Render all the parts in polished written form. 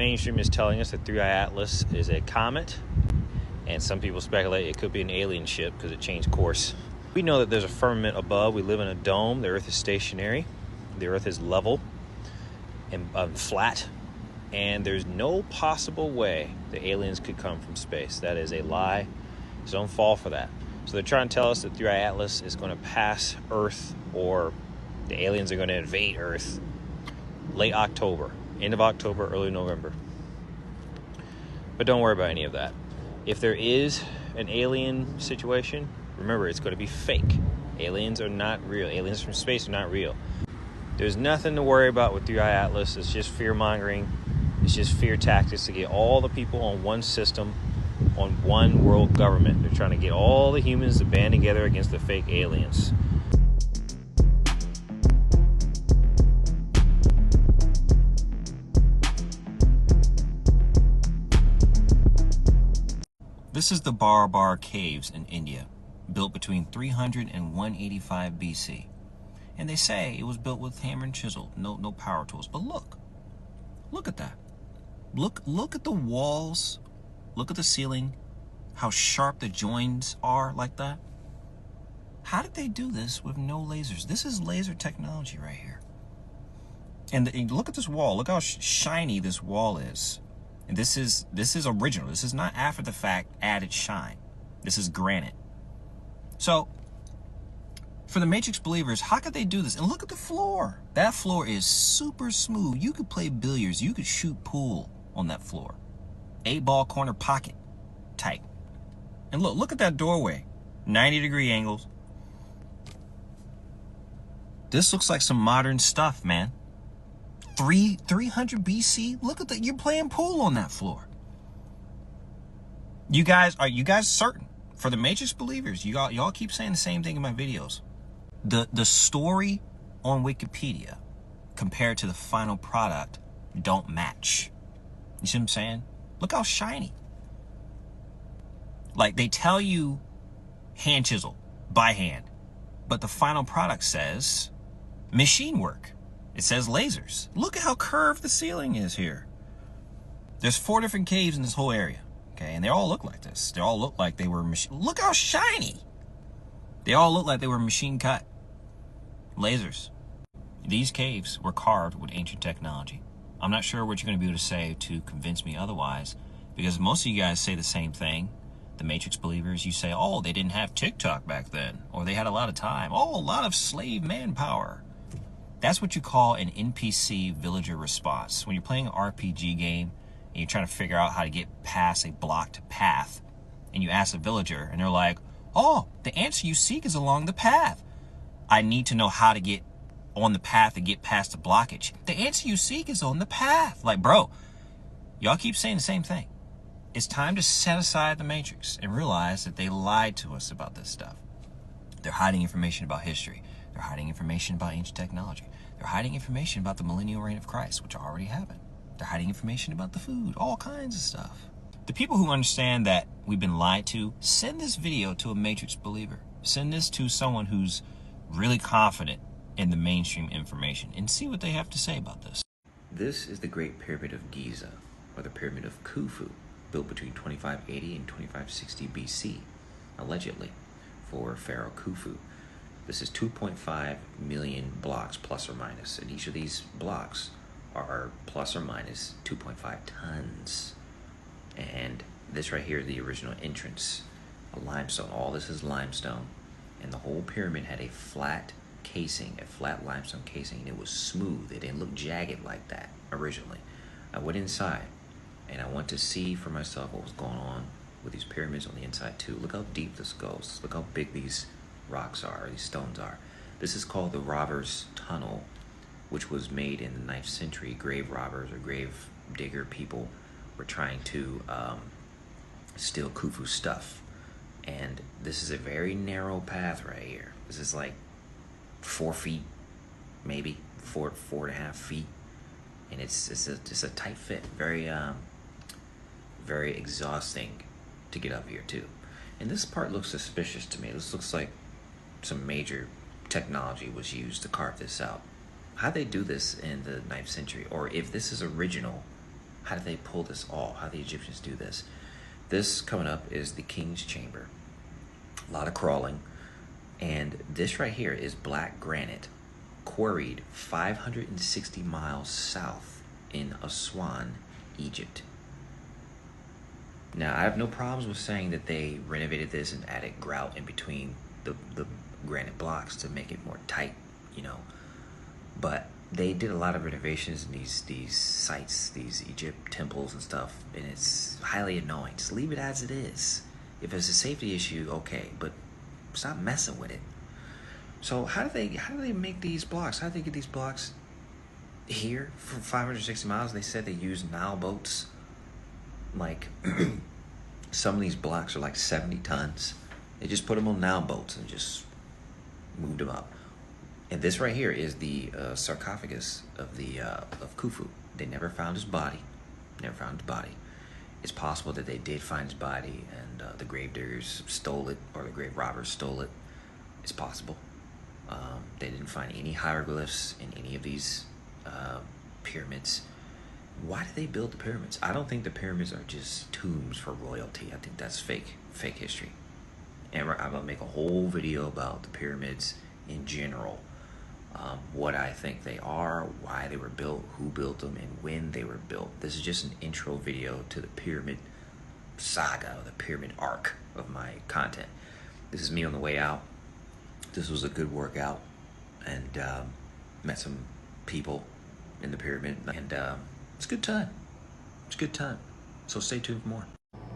mainstream is telling us that 3i Atlas is a comet, and some people speculate it could be an alien ship because it changed course. We know that there's a firmament above. We live in a dome. The Earth is stationary. The Earth is level and flat, and there's no possible way the aliens could come from space. That is a lie. So don't fall for that. So they're trying to tell us that 3i Atlas is going to pass Earth, or the aliens are going to invade Earth late October, end of October, early November. But don't worry about any of that. If there is an alien situation, remember, it's going to be fake. Aliens are not real. Aliens from space are not real. There's nothing to worry about with 3i Atlas. It's just fear-mongering. It's just fear tactics to get all the people on one system, on one world government. They're trying to get all the humans to band together against the fake aliens. This is the Bar Caves in India, built between 300 and 185 BC. And they say it was built with hammer and chisel, no power tools. But look at that. Look at the walls. Look at the ceiling, how sharp the joins are like that. How did they do this with no lasers? This is laser technology right here. And look at this wall. Look how shiny this wall is. And this is original. This is not after the fact added shine. This is granite. So, for the Matrix believers, how could they do this? And look at the floor. That floor is super smooth. You could play billiards. You could shoot pool on that floor. 8-ball corner pocket type. And look at that doorway. 90-degree angles. This looks like some modern stuff, man. 300 BC. Look at that. You're playing pool on that floor. Are you guys certain? For the Matrix believers, y'all keep saying the same thing in my videos. The story on Wikipedia compared to the final product don't match. You see what I'm saying? Look how shiny. Like, they tell you hand chisel, by hand, but the final product says machine work. It says lasers. Look at how curved the ceiling is here. There's 4 different caves in this whole area, okay? And they all look like this. They all look like they were look how shiny. They all look like they were machine cut. Lasers. These caves were carved with ancient technology. I'm not sure what you're going to be able to say to convince me otherwise, because most of you guys say the same thing. The Matrix believers, you say, oh, they didn't have TikTok back then, or they had a lot of time. Oh, a lot of slave manpower. That's what you call an NPC villager response. When you're playing an RPG game and you're trying to figure out how to get past a blocked path, and you ask a villager, and they're like, oh, the answer you seek is along the path. I need to know how to get on the path to get past the blockage. The answer you seek is on the path. Like, bro, y'all keep saying the same thing. It's time to set aside the Matrix and realize that they lied to us about this stuff. They're hiding information about history. They're hiding information about ancient technology. They're hiding information about the millennial reign of Christ, which already happened. They're hiding information about the food, all kinds of stuff. The people who understand that we've been lied to, send this video to a Matrix believer. Send this to someone who's really confident in the mainstream information and see what they have to say about this. This is the Great Pyramid of Giza, or the Pyramid of Khufu, built between 2580 and 2560 BC, allegedly, for Pharaoh Khufu. This is 2.5 million blocks, plus or minus, and each of these blocks are plus or minus 2.5 tons. And this right here is the original entrance, a limestone. All this is limestone, and the whole pyramid had a flat casing, a flat limestone casing, and it was smooth. It didn't look jagged like that originally. I went inside, and I went to see for myself what was going on with these pyramids on the inside too. Look how deep this goes. Look how big these rocks are, these stones are. This is called the Robbers Tunnel, which was made in the 9th century. Grave robbers or grave digger people were trying to steal Khufu stuff. And this is a very narrow path right here. This is like 4 feet, maybe 4.5 feet, and it's a tight fit. Very very exhausting to get up here too. And this part looks suspicious to me. This looks like some major technology was used to carve this out. How'd they do this in the 9th century? Or if this is original, How did they pull this off? How did the Egyptians do this? This coming up is the king's chamber. A lot of crawling. And this right here is black granite quarried 560 miles south in Aswan, Egypt. Now, I have no problems with saying that they renovated this and added grout in between the granite blocks to make it more tight, you know. But they did a lot of renovations in these sites, these Egypt temples and stuff, and it's highly annoying. Just leave it as it is. If it's a safety issue, okay, but stop messing with it. So how do they make these blocks? How do they get these blocks here for 560 miles? They said they used Nile boats. Like some of these blocks are like 70 tons. They just put them on Nile boats and just moved them up. And this right here is the sarcophagus of Khufu. They never found his body. Never found his body. It's possible that they did find his body and the gravediggers stole it, or the grave robbers stole it. It's possible. They didn't find any hieroglyphs in any of these pyramids. Why did they build the pyramids? I don't think the pyramids are just tombs for royalty. I think that's fake history. And I'm gonna make a whole video about the pyramids in general. What I think they are, why they were built, who built them, and when they were built. This is just an intro video to the pyramid saga, or the pyramid arc of my content. This is me on the way out. This was a good workout, and met some people in the pyramid, and it's a good time. It's a good time. So stay tuned for more.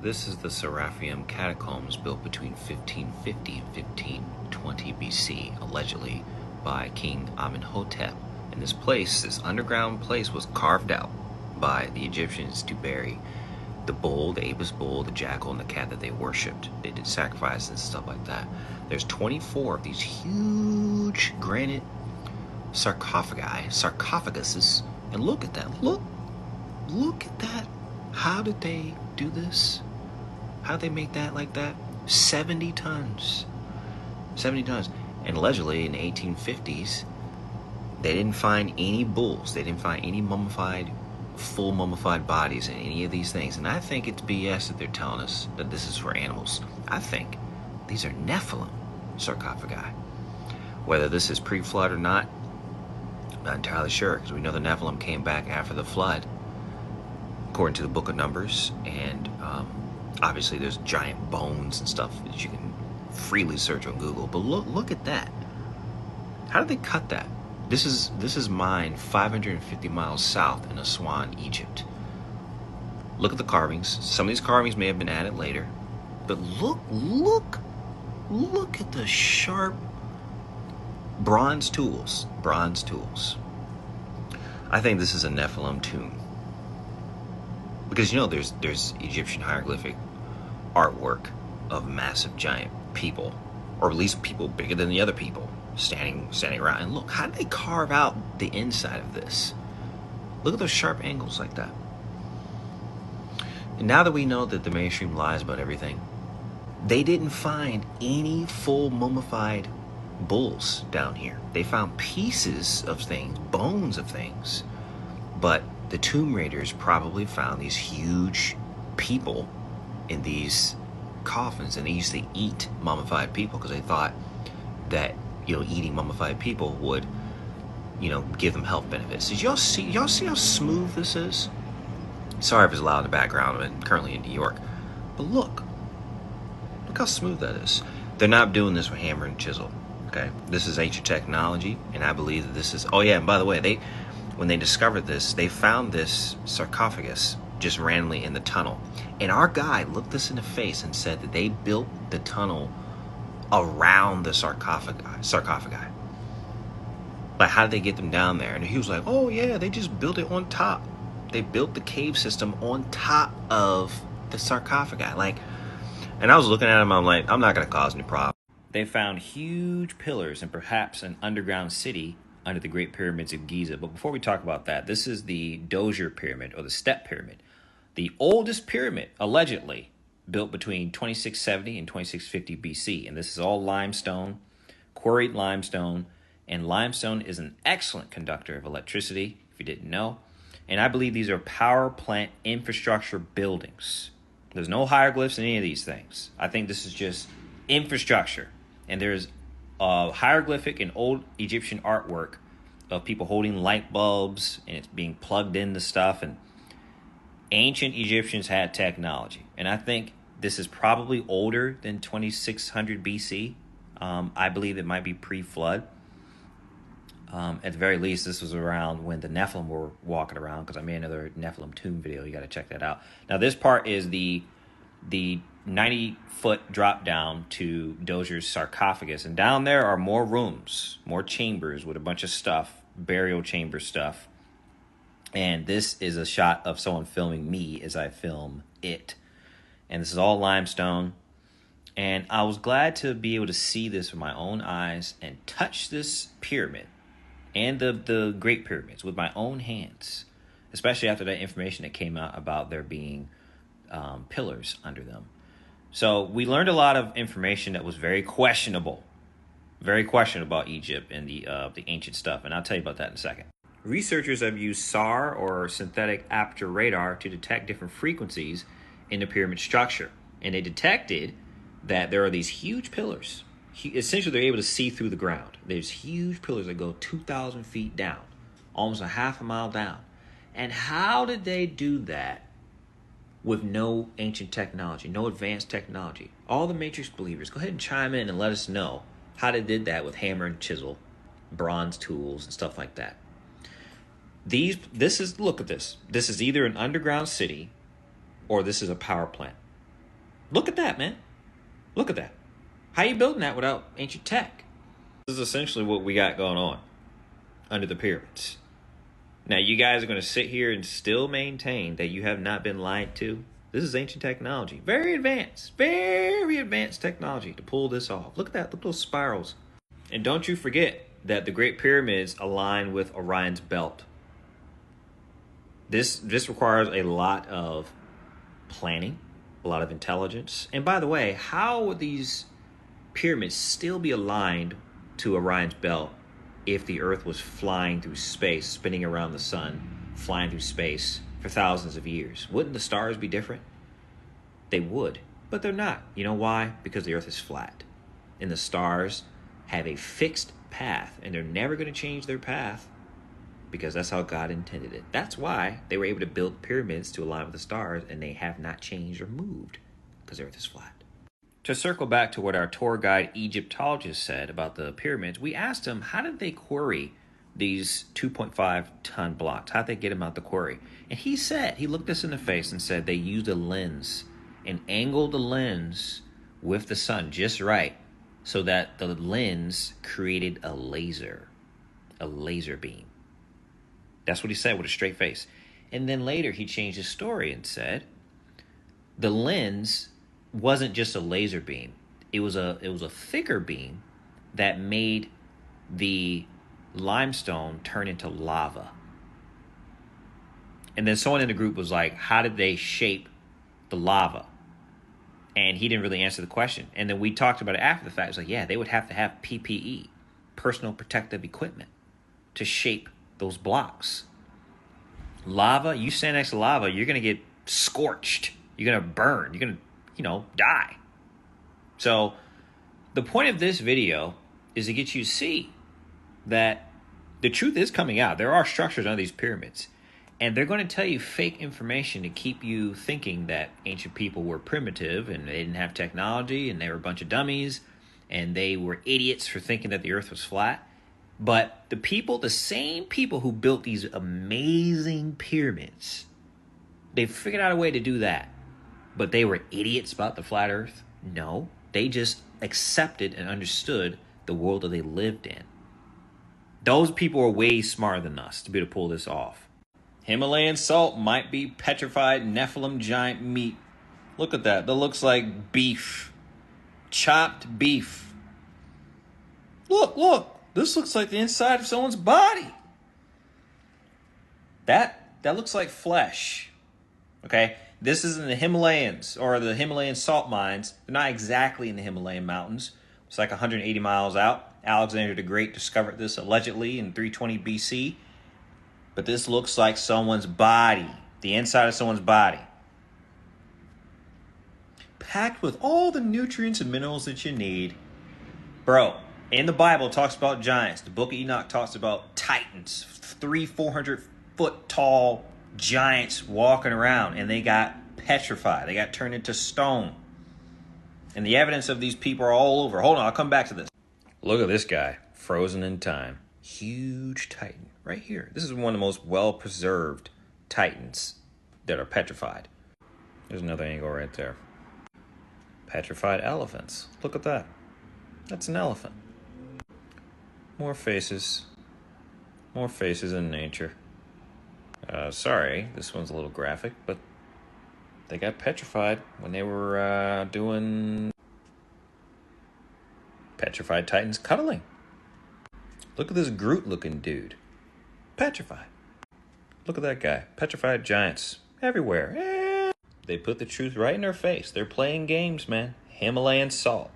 This is the Seraphim catacombs built between 1550 and 1520 BC, allegedly by King Amenhotep. And this underground place, was carved out by the Egyptians to bury the bull, the Apis bull, the jackal, and the cat that they worshipped. They did sacrifices and stuff like that. There's 24 of these huge granite sarcophaguses, and look at that. Look at that. How did they do this? How did they make that like that? 70 tons. 70 tons. And allegedly in the 1850s, they didn't find any bulls. They didn't find any full mummified bodies in any of these things. And I think it's BS that they're telling us that this is for animals. I think these are Nephilim sarcophagi. Whether this is pre-flood or not, I'm not entirely sure, because we know the Nephilim came back after the flood, according to the Book of Numbers. And obviously there's giant bones and stuff that you can freely search on Google. But look at that. How did they cut that? This is mined 550 miles south in Aswan, Egypt. Look at the carvings. Some of these carvings may have been added later, but look at the sharp bronze tools. I think this is a Nephilim tomb, because you know there's Egyptian hieroglyphic artwork of massive giant people, or at least people bigger than the other people, standing around. And look, how did they carve out the inside of this? Look at those sharp angles like that. And now that we know that the mainstream lies about everything, they didn't find any full mummified bulls down here. They found pieces of things, bones of things, but the tomb raiders probably found these huge people in these coffins, and they used to eat mummified people because they thought that, you know, eating mummified people would, you know, give them health benefits. Did y'all see how smooth this is? Sorry if it's loud in the background. I'm currently in New York, but look how smooth that is. They're not doing this with hammer and chisel. Okay, this is ancient technology, and I believe that this is. Oh yeah, and by the way, when they discovered this, they found this sarcophagus just randomly in the tunnel. And our guide looked this in the face and said that they built the tunnel around the sarcophagi. Like, how did they get them down there? And he was like, oh yeah, they just built it on top. They built the cave system on top of the sarcophagi. Like, and I was looking at them, I'm like, I'm not going to cause any problem. They found huge pillars and perhaps an underground city under the Great Pyramids of Giza. But before we talk about that, this is the Dozier Pyramid, or the Step Pyramid. The oldest pyramid, allegedly, built between 2670 and 2650 BC. And this is all limestone, quarried limestone. And limestone is an excellent conductor of electricity, if you didn't know. And I believe these are power plant infrastructure buildings. There's no hieroglyphs in any of these things. I think this is just infrastructure. And there's hieroglyphic and old Egyptian artwork of people holding light bulbs, and it's being plugged into stuff. And ancient Egyptians had technology. And I think this is probably older than 2600 BC. I believe it might be pre-flood. At the very least, this was around when the Nephilim were walking around, because I made another Nephilim tomb video. You got to check that out. Now, this part is the 90-foot drop down to Dozier's sarcophagus. And down there are more rooms, more chambers with a bunch of stuff, burial chamber stuff. And this is a shot of someone filming me as I film it. And this is all limestone. And I was glad to be able to see this with my own eyes and touch this pyramid and the Great Pyramids with my own hands, especially after that information that came out about there being pillars under them. So we learned a lot of information that was very questionable about Egypt and the ancient stuff, and I'll tell you about that in a second. Researchers have used SAR, or synthetic aperture radar, to detect different frequencies in the pyramid structure, and they detected that there are these huge pillars. Essentially, they're able to see through the ground. There's huge pillars that go 2,000 feet down, almost a half a mile down. And how did they do that with no ancient technology, no advanced technology? All the Matrix believers, go ahead and chime in and let us know how they did that with hammer and chisel, bronze tools, and stuff like that. Look at this. This is either an underground city or this is a power plant. Look at that, man. Look at that. How are you building that without ancient tech? This is essentially what we got going on under the pyramids. Now, you guys are going to sit here and still maintain that you have not been lied to. This is ancient technology. Very advanced technology to pull this off. Look at that. Look at those spirals. And don't you forget that the Great Pyramids align with Orion's belt. This requires a lot of planning, a lot of intelligence. And by the way, how would these pyramids still be aligned to Orion's belt if the Earth was flying through space, spinning around the sun, flying through space for thousands of years? Wouldn't the stars be different? They would, but they're not. You know why? Because the Earth is flat, and the stars have a fixed path, and they're never going to change their path, because that's how God intended it. That's why they were able to build pyramids to align with the stars, and they have not changed or moved, because the Earth is flat. To circle back to what our tour guide Egyptologist said about the pyramids, we asked him, how did they quarry these 2.5-ton blocks? How did they get them out the quarry? And he said, he looked us in the face and said they used a lens and angled the lens with the sun just right so that the lens created a laser beam. That's what he said with a straight face. And then later he changed his story and said the lens wasn't just a laser beam. It was a thicker beam that made the limestone turn into lava. And then someone in the group was like, how did they shape the lava? And he didn't really answer the question. And then we talked about it after the fact. It's like, yeah, they would have to have PPE, personal protective equipment, to shape those blocks. Lava, you stand next to lava, you're going to get scorched. You're going to burn. You're going to, die. So the point of this video is to get you to see that the truth is coming out. There are structures under these pyramids, and they're going to tell you fake information to keep you thinking that ancient people were primitive and they didn't have technology and they were a bunch of dummies and they were idiots for thinking that the Earth was flat. But the same people who built these amazing pyramids, they figured out a way to do that. But they were idiots about the flat Earth? No, they just accepted and understood the world that they lived in. Those people are way smarter than us to be able to pull this off. Himalayan salt might be petrified Nephilim giant meat. Look at that. That looks like beef. Chopped beef. Look. This looks like the inside of someone's body. That looks like flesh. Okay? This is in the Himalayas, or the Himalayan salt mines. They're not exactly in the Himalayan mountains. It's like 180 miles out. Alexander the Great discovered this allegedly in 320 BC. But this looks like someone's body, the inside of someone's body. Packed with all the nutrients and minerals that you need. Bro, in the Bible, it talks about giants. The book of Enoch talks about titans, 400 foot tall giants walking around, and they got petrified. They got turned into stone. And the evidence of these people are all over. Hold on, I'll come back to this. Look at this guy, frozen in time. Huge titan right here. This is one of the most well-preserved titans that are petrified. There's another angle right there. Petrified elephants. Look at that. That's an elephant. More faces. More faces in nature. Sorry, this one's a little graphic, but they got petrified when they were doing petrified titans cuddling. Look at this Groot-looking dude. Petrified. Look at that guy. Petrified giants everywhere. They put the truth right in their face. They're playing games, man. Himalayan salt.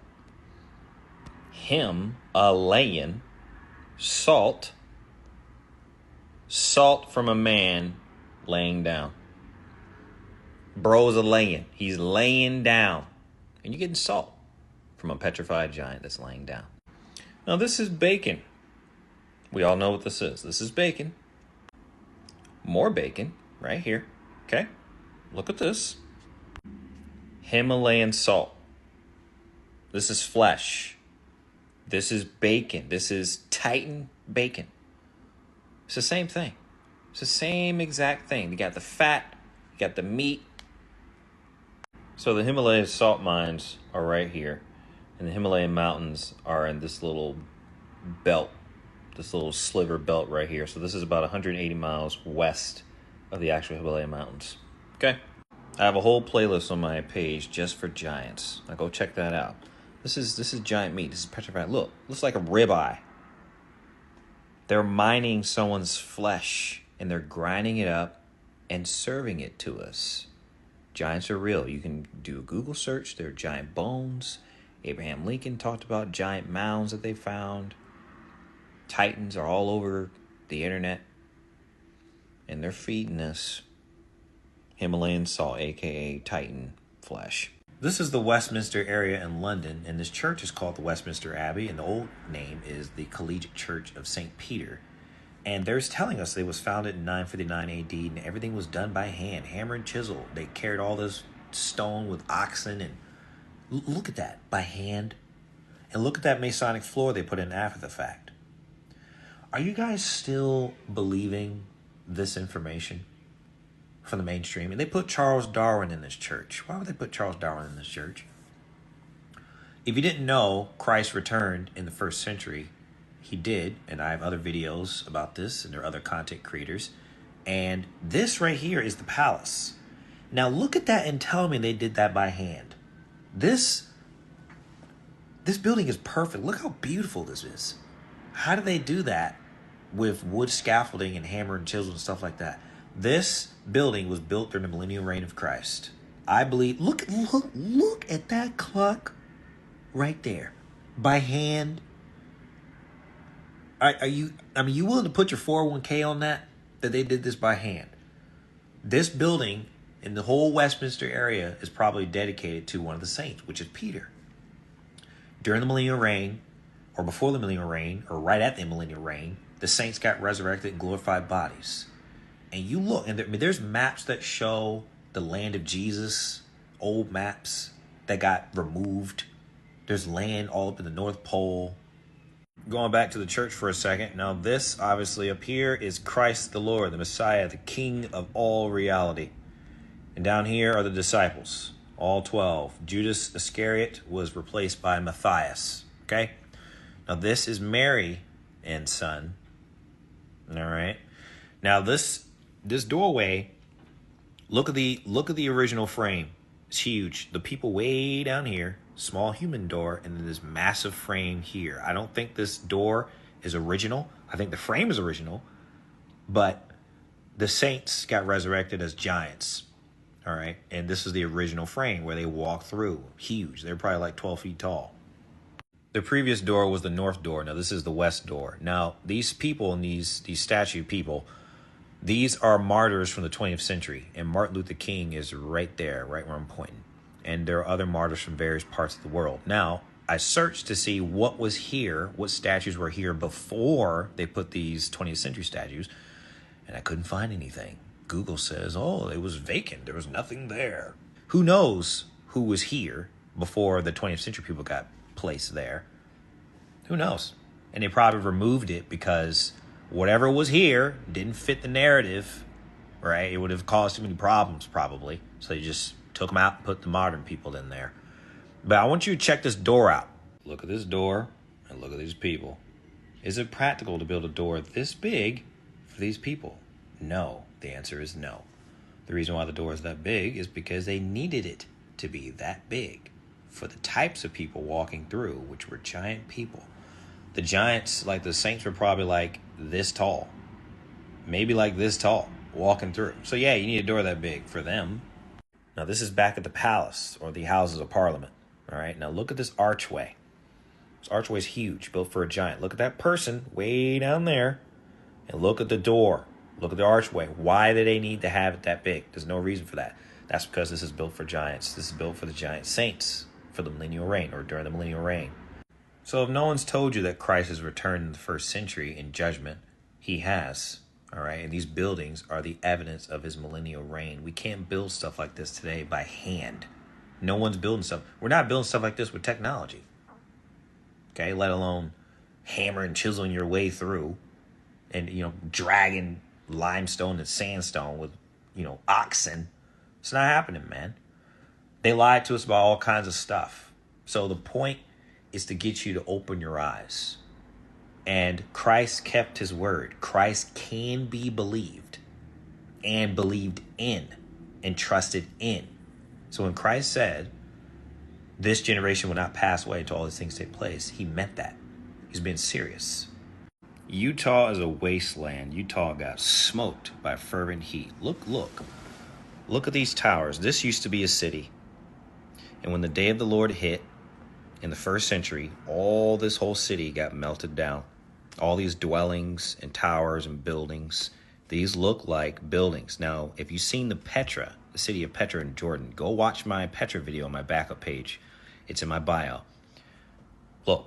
Himalayan salt. Salt from a man laying down. Bro's a laying. He's laying down. And you're getting salt from a petrified giant that's laying down. Now this is bacon. We all know what this is. This is bacon. More bacon right here. Okay? Look at this. Himalayan salt. This is flesh. This is bacon. This is Titan bacon. It's the same thing. It's the same exact thing. You got the fat, you got the meat. So the Himalayan salt mines are right here. And the Himalayan mountains are in this little belt, this little sliver belt right here. So this is about 180 miles west of the actual Himalayan mountains. Okay? I have a whole playlist on my page just for giants. Now go check that out. This is giant meat. This is petrified. Look, looks like a ribeye. They're mining someone's flesh and they're grinding it up and serving it to us. Giants are real. You can do a Google search. They're giant bones. Abraham Lincoln talked about giant mounds that they found. Titans are all over the internet. And they're feeding us Himalayan salt, aka Titan flesh. This is the Westminster area in London, and this church is called the Westminster Abbey, and the old name is the Collegiate Church of St. Peter. And they're telling us it was founded in 959 AD, and everything was done by hand, hammer and chisel. They carried all this stone with oxen, and look at that, by hand. And look at that Masonic floor they put in after the fact. Are you guys still believing this information from the mainstream? And they put Charles Darwin in this church. Why would they put Charles Darwin in this church? If you didn't know, Christ returned in the 1st century. He did, and I have other videos about this, and there are other content creators. And this right here is the palace. Now look at that and tell me they did that by hand. This building is perfect. Look how beautiful this is. How do they do that with wood scaffolding and hammer and chisel and stuff like that? This building was built during the millennial reign of Christ. I believe, look at that clock right there. By hand. Are you willing to put your 401k on that they did this by hand? This building in the whole Westminster area is probably dedicated to one of the saints, which is Peter. During the millennial reign, or before the millennial reign, or right at the millennial reign, the saints got resurrected in glorified bodies. And you look, and there's maps that show the land of Jesus, old maps that got removed. There's land all up in the North Pole. Going back to the church for a second. Now this, obviously, up here is Christ the Lord, the Messiah, the King of all reality. And down here are the disciples, all 12. Judas Iscariot was replaced by Matthias. Okay? Now this is Mary and son. All right? Now this doorway, look at the original frame. It's huge. The people way down here, small human door, and then this massive frame here. I don't think this door is original. I think the frame is original, but the saints got resurrected as giants. All right, and this is the original frame where they walk through. Huge. They're probably like 12 feet tall. The previous door was the north door. Now this is the west door. Now these people and these statue people, These are martyrs from the 20th century, and Martin Luther King is right there, right where I'm pointing. And there are other martyrs from various parts of the world. Now, I searched to see what was here, what statues were here before they put these 20th century statues, and I couldn't find anything. Google says, oh, it was vacant. There was nothing there. Who knows who was here before the 20th century people got placed there? Who knows? And they probably removed it because whatever was here didn't fit the narrative, right? It would have caused too many problems probably. So they just took them out and put the modern people in there. But I want you to check this door out. Look at this door and look at these people. Is it practical to build a door this big for these people? No. The answer is no. The reason why the door is that big is because they needed it to be that big for the types of people walking through, which were giant people. The giants, like the saints, were probably like this tall, maybe like this tall, walking through. So yeah, you need a door that big for them. Now this is back at the palace or the Houses of Parliament. All right, now look at this archway. This archway is huge, built for a giant. Look at that person way down there, and look at the door. Look at the archway. Why do they need to have it that big? There's no reason for that. That's because this is built for giants. This is built for the giant saints for the millennial reign or during the millennial reign. So if no one's told you that Christ has returned in the first century in judgment, he has. All right. And these buildings are the evidence of his millennial reign. We can't build stuff like this today by hand. No one's building stuff. We're not building stuff like this with technology. Okay. Let alone hammer and chiseling your way through and, dragging limestone and sandstone with, oxen. It's not happening, man. They lied to us about all kinds of stuff. So the point is to get you to open your eyes. And Christ kept his word. Christ can be believed and believed in and trusted in. So when Christ said, this generation will not pass away until all these things take place, he meant that. He's being serious. Utah is a wasteland. Utah got smoked by fervent heat. Look at these towers. This used to be a city. And when the day of the Lord hit in the first century, all this whole city got melted down. All these dwellings and towers and buildings, these look like buildings. Now, if you've seen the city of Petra in Jordan, go watch my Petra video on my backup page. It's in my bio. Look.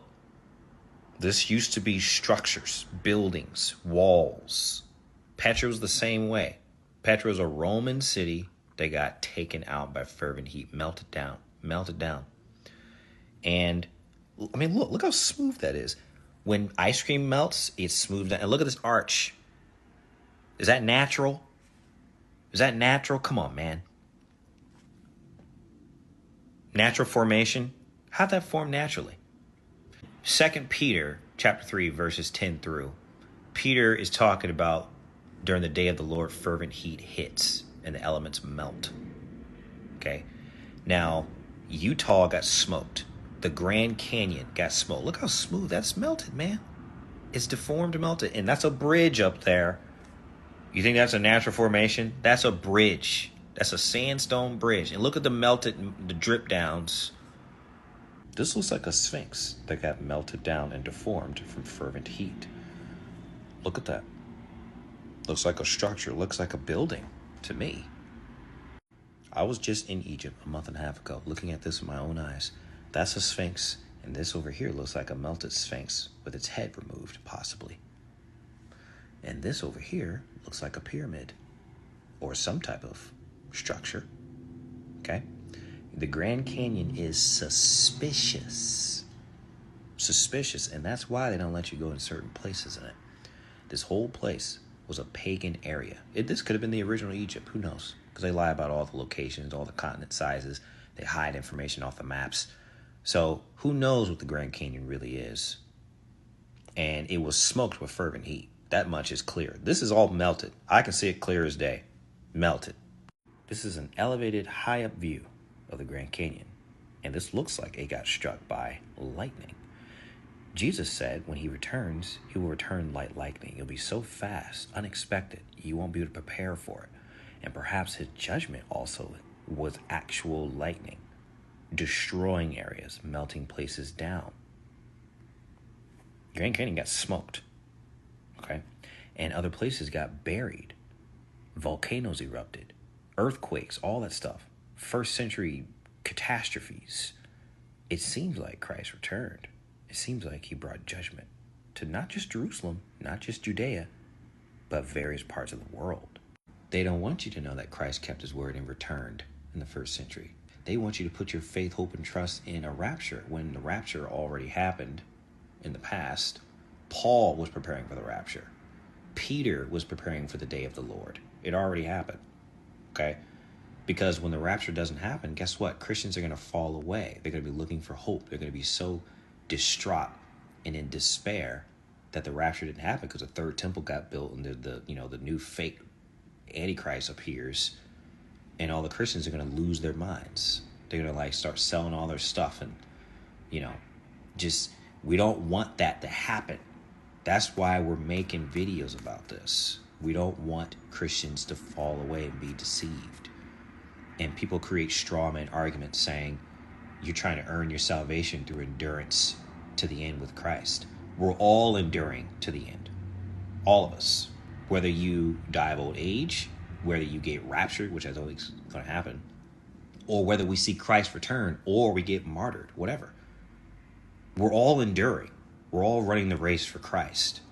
This used to be structures, buildings, walls. Petra was the same way. Petra was a Roman city that got taken out by fervent heat, melted down. And, look how smooth that is. When ice cream melts, it's smooth down. And look at this arch. Is that natural? Come on, man. Natural formation? How'd that form naturally? 2 Peter chapter 3, verses 10 through. Peter is talking about during the day of the Lord, fervent heat hits and the elements melt. Okay. Now, Utah got smoked. The Grand Canyon got smoked. Look how smooth that's melted, man. It's deformed and melted. And that's a bridge up there. You think that's a natural formation? That's a bridge. That's a sandstone bridge. And look at the drip downs. This looks like a sphinx that got melted down and deformed from fervent heat. Look at that. Looks like a structure. Looks like a building to me. I was just in Egypt a month and a half ago looking at this with my own eyes. That's a sphinx, and this over here looks like a melted sphinx with its head removed, possibly. And this over here looks like a pyramid or some type of structure. Okay? The Grand Canyon is suspicious. And that's why they don't let you go in certain places in it. This whole place was a pagan area. This could have been the original Egypt. Who knows? Because they lie about all the locations, all the continent sizes. They hide information off the maps. So who knows what the Grand Canyon really is? And it was smoked with fervent heat. That much is clear. This is all melted. I can see it clear as day. Melted. This is an elevated, high-up view of the Grand Canyon, and this looks like it got struck by lightning. Jesus said when he returns, he will return like lightning. It'll be so fast, unexpected, you won't be able to prepare for it. And perhaps his judgment also was actual lightning, destroying areas, melting places down. Grand Canyon got smoked, okay? And other places got buried. Volcanoes erupted, earthquakes, all that stuff. First century catastrophes. It seems like Christ returned. It seems like he brought judgment to not just Jerusalem, not just Judea, but various parts of the world. They don't want you to know that Christ kept his word and returned in the first century. They want you to put your faith, hope, and trust in a rapture when the rapture already happened in the past. Paul was preparing for the rapture. Peter was preparing for the day of the Lord. It already happened. Okay? Because when the rapture doesn't happen, guess what? Christians are going to fall away. They're going to be looking for hope. They're going to be so distraught and in despair that the rapture didn't happen because the third temple got built and the new fake Antichrist appears, and all the Christians are going to lose their minds. They're going to start selling all their stuff, and we don't want that to happen. That's why we're making videos about this. We don't want Christians to fall away and be deceived. And people create straw man arguments saying you're trying to earn your salvation through endurance to the end with Christ. We're all enduring to the end. All of us. Whether you die of old age, whether you get raptured, which is always going to happen, or whether we see Christ return, or we get martyred, whatever. We're all enduring. We're all running the race for Christ.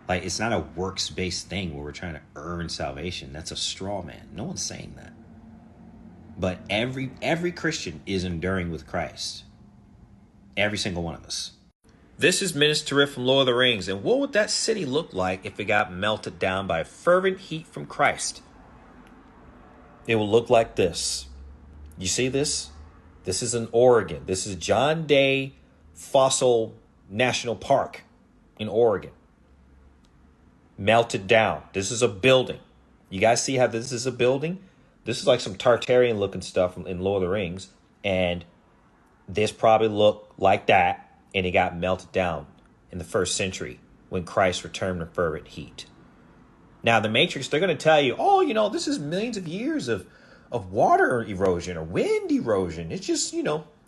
It's not a works-based thing where we're trying to earn salvation. That's a straw man. No one's saying that. But every Christian is enduring with Christ. Every single one of us. This is Minister Riff from Lord of the Rings. And what would that city look like if it got melted down by fervent heat from Christ? It will look like this. You see this? This is in Oregon. This is John Day Fossil National Park in Oregon. Melted down. This is a building. You guys see how this is a building? This is like some Tartarian looking stuff in Lord of the Rings. And this probably looked like that. And it got melted down in the first century when Christ returned in fervent heat. Now, the Matrix, they're going to tell you, this is millions of years of water erosion or wind erosion. It's just,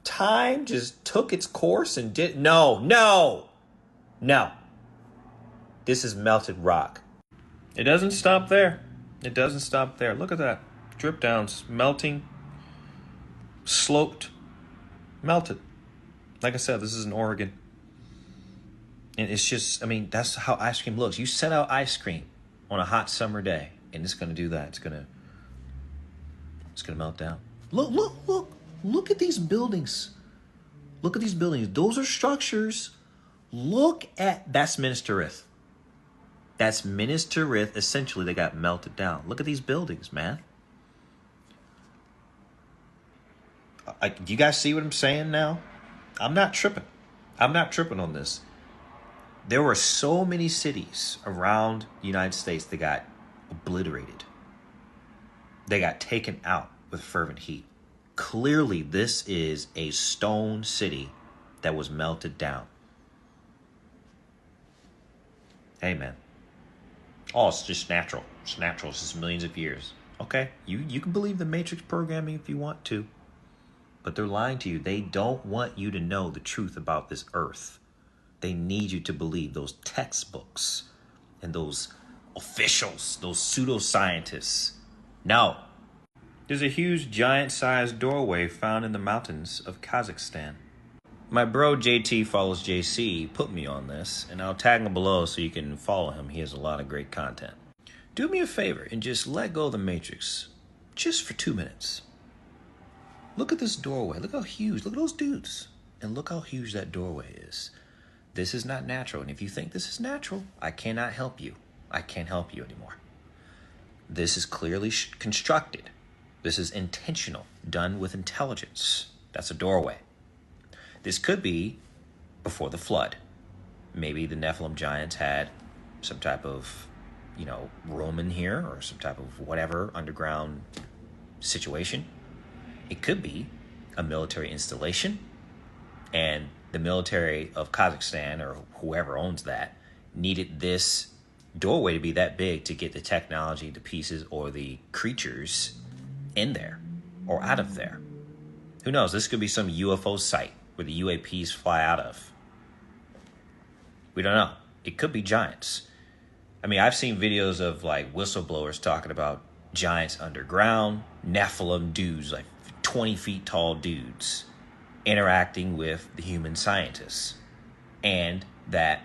time just took its course and did. No. This is melted rock. It doesn't stop there. Look at that. Drip downs, melting, sloped, melted. Like I said, this is in Oregon. And it's just, that's how ice cream looks. You set out ice cream on a hot summer day, and it's going to do that. It's going to melt down. Look at these buildings. Those are structures. That's Minas Tirith. That's Minas Tirith. Essentially, they got melted down. Look at these buildings, man. Do you guys see what I'm saying now? I'm not tripping on this. There were so many cities around the United States that got obliterated. They got taken out with fervent heat. Clearly, this is a stone city that was melted down. Hey, man. Oh, it's just natural. It's just millions of years. Okay, you can believe the Matrix programming if you want to. But they're lying to you. They don't want you to know the truth about this earth. They need you to believe those textbooks and those officials, those pseudoscientists. No. There's a huge giant-sized doorway found in the mountains of Kazakhstan. My bro JT follows JC put me on this, and I'll tag him below so you can follow him. He has a lot of great content. Do me a favor and just let go of the Matrix just for 2 minutes. Look at this doorway. Look how huge. Look at those dudes. And look how huge that doorway is. This is not natural. And if you think this is natural, I cannot help you. I can't help you anymore. This is clearly constructed. This is intentional, done with intelligence. That's a doorway. This could be before the flood. Maybe the Nephilim giants had some type of, room in here or some type of whatever underground situation. It could be a military installation, and the military of Kazakhstan or whoever owns that needed this doorway to be that big to get the technology, the pieces, or the creatures in there or out of there. Who knows? This could be some UFO site where the UAPs fly out of. We don't know. It could be giants. I've seen videos of whistleblowers talking about giants underground, Nephilim dudes, like 20 feet tall dudes, interacting with the human scientists, and that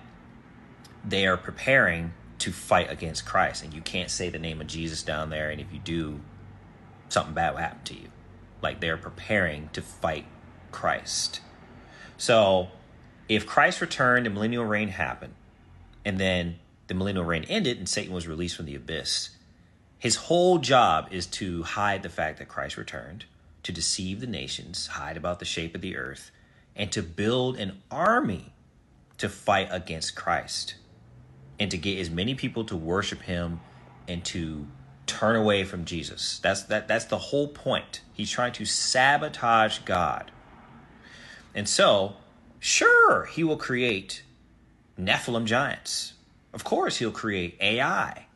they are preparing to fight against Christ. And you can't say the name of Jesus down there, and if you do, something bad will happen to you. Like, they're preparing to fight Christ. So if Christ returned and millennial reign happened, and then the millennial reign ended and Satan was released from the abyss, his whole job is to hide the fact that Christ returned, to deceive the nations, hide about the shape of the earth, and to build an army to fight against Christ, and to get as many people to worship him and to turn away from Jesus. That's the whole point. He's trying to sabotage God. And so, sure, he will create Nephilim giants. Of course, he'll create AI.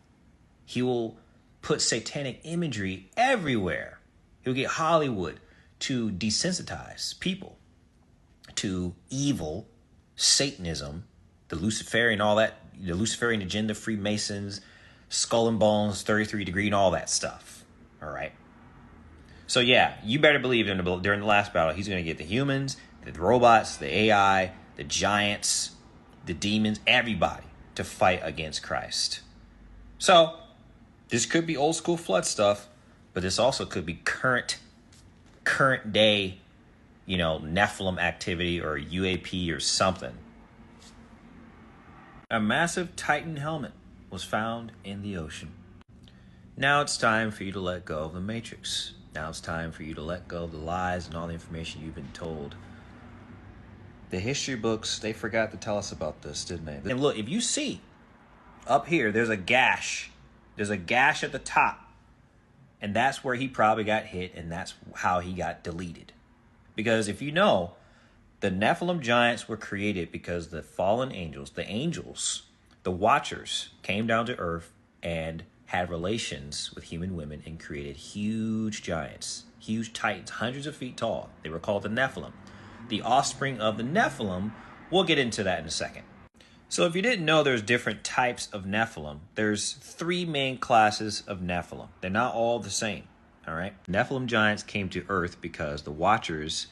He will put satanic imagery everywhere. He'll get Hollywood to desensitize people to evil, Satanism, the Luciferian, all that, the Luciferian agenda, Freemasons, Skull and Bones, 33 Degree, and all that stuff. All right. So yeah, you better believe during the last battle, he's going to get the humans, the robots, the AI, the giants, the demons, everybody to fight against Christ. So this could be old school flood stuff, but this also could be current day, Nephilim activity or UAP or something. A massive Titan helmet was found in the ocean. Now it's time for you to let go of the Matrix. Now it's time for you to let go of the lies and all the information you've been told. The history books, they forgot to tell us about this, didn't they? And look, if you see up here, there's a gash. There's a gash at the top. And that's where he probably got hit, and that's how he got deleted. Because if you know, the Nephilim giants were created because the fallen angels, the Watchers, came down to earth and had relations with human women and created huge giants, huge titans, hundreds of feet tall. They were called the Nephilim. The offspring of the Nephilim, we'll get into that in a second. So if you didn't know, there's different types of Nephilim. There's 3 main classes of Nephilim. They're not all the same, all right? Nephilim giants came to earth because the Watchers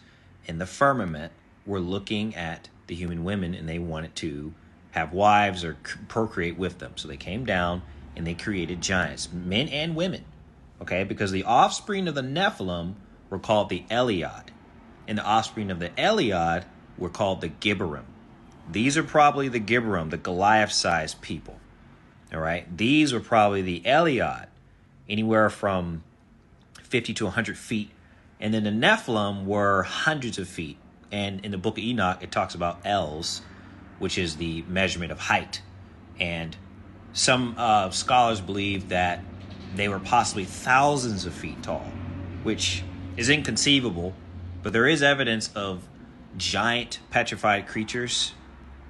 in the firmament were looking at the human women and they wanted to have wives or procreate with them. So they came down and they created giants, men and women, okay? Because the offspring of the Nephilim were called the Eliad, and the offspring of the Eliad were called the Gibberim. These are probably the Gibberim, the Goliath-sized people, all right? These were probably the Eliad, anywhere from 50 to 100 feet. And then the Nephilim were hundreds of feet. And in the book of Enoch, it talks about Els, which is the measurement of height. And some scholars believe that they were possibly thousands of feet tall, which is inconceivable. But there is evidence of giant petrified creatures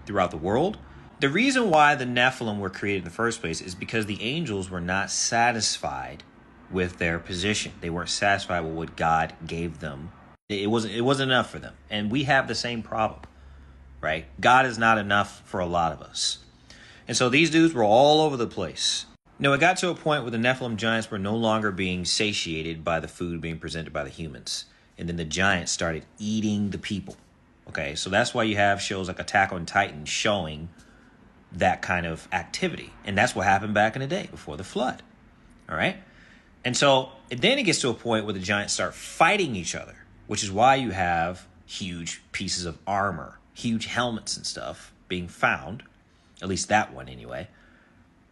throughout the world. The reason why the Nephilim were created in the first place is because the angels were not satisfied with their position. They weren't satisfied with what God gave them. It wasn't enough for them. And we have the same problem, right? God is not enough for a lot of us. And so these dudes were all over the place. It got to a point where the Nephilim giants were no longer being satiated by the food being presented by the humans. And then the giants started eating the people. Okay, so that's why you have shows like Attack on Titan showing that kind of activity. And that's what happened back in the day before the flood. All right? And so then it gets to a point where the giants start fighting each other, which is why you have huge pieces of armor, huge helmets and stuff being found, at least that one anyway,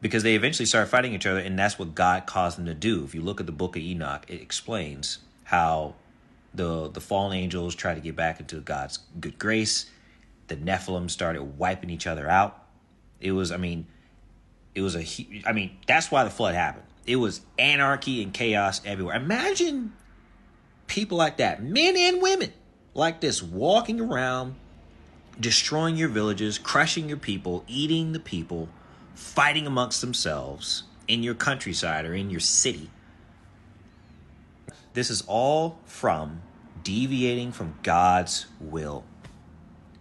because they eventually start fighting each other, and that's what God caused them to do. If you look at the book of Enoch, it explains how the fallen angels tried to get back into God's good grace. The Nephilim started wiping each other out. That's why the flood happened. It was anarchy and chaos everywhere. Imagine people like that, men and women like this, walking around, destroying your villages, crushing your people, eating the people, fighting amongst themselves in your countryside or in your city. This is all from deviating from God's will.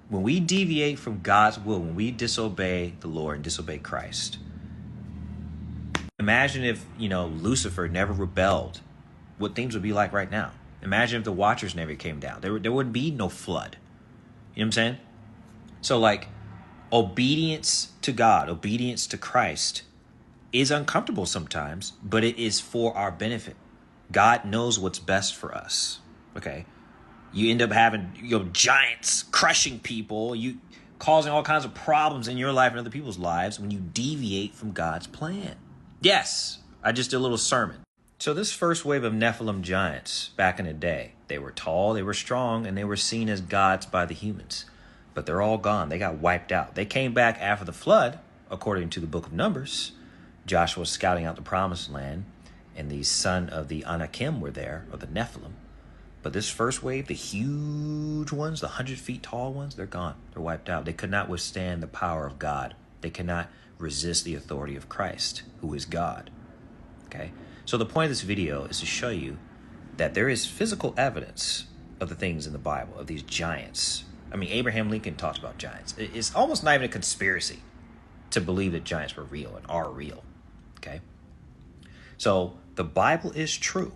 When we deviate from God's will, when we disobey the Lord and disobey Christ, Imagine if, Lucifer never rebelled, what things would be like right now. Imagine if the Watchers never came down. There would be no flood. You know what I'm saying? So, like, obedience to God, obedience to Christ is uncomfortable sometimes, but it is for our benefit. God knows what's best for us. Okay? You end up having, giants crushing people, you causing all kinds of problems in your life and other people's lives when you deviate from God's plan. Yes, I just did a little sermon. So this first wave of Nephilim giants back in the day, they were tall, they were strong, and they were seen as gods by the humans. But they're all gone. They got wiped out. They came back after the flood, according to the book of Numbers. Joshua was scouting out the promised land, and the son of the Anakim were there, or the Nephilim. But this first wave, the huge ones, the 100 feet tall ones, they're gone. They're wiped out. They could not withstand the power of God. They cannot resist the authority of Christ, who is God. Okay? So the point of this video is to show you that there is physical evidence of the things in the Bible, of these giants. I mean, Abraham Lincoln talks about giants. It's almost not even a conspiracy to believe that giants were real and are real. Okay? So the Bible is true.